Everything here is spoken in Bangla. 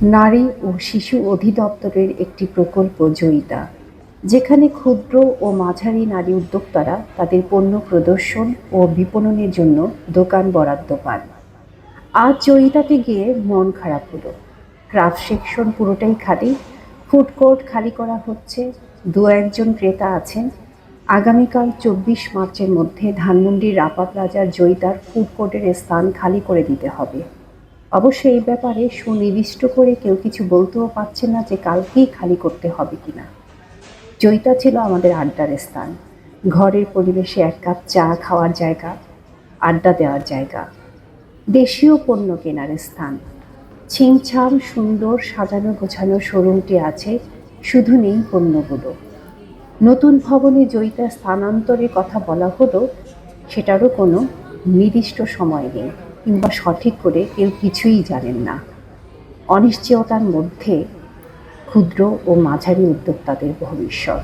নারী ও শিশু অধিদপ্তরের একটি প্রকল্প জয়িতা, যেখানে ক্ষুদ্র ও মাঝারি নারী উদ্যোক্তারা তাদের পণ্য প্রদর্শন ও বিপণনের জন্য দোকান বরাদ্দ পান। আজ জয়িতাতে গিয়ে মন খারাপ হলো। ক্রাফট সেকশন পুরোটাই খালি, ফুড কোর্ট খালি করা হচ্ছে, দু একজন ক্রেতা আছেন। আগামীকাল 24 মার্চের মধ্যে ধানমন্ডির রাপা প্লাজার জয়িতার ফুড কোর্টের স্থান খালি করে দিতে হবে। অবশ্য এই ব্যাপারে সুনির্দিষ্ট করে কেউ কিছু বলতেও পারছে না যে কালকেই খালি করতে হবে কিনা। জয়িতা ছিল আমাদের আড্ডার স্থান, ঘরের পরিবেশে এক কাপ চা খাওয়ার জায়গা, আড্ডা দেওয়ার জায়গা, দেশীয় পণ্য কেনার স্থান। ছিমছাম সুন্দর সাজানো গোছানো শোরুমটি আছে, শুধু নেই পণ্যগুলো। নতুন ভবনে জয়িতা স্থানান্তরের কথা বলা হলো, সেটারও কোনো নির্দিষ্ট সময় নেই, কিংবা সঠিক করে কেউ কিছুই জানেন না। অনিশ্চয়তার মধ্যে ক্ষুদ্র ও মাঝারি উদ্যোক্তাদের ভবিষ্যৎ।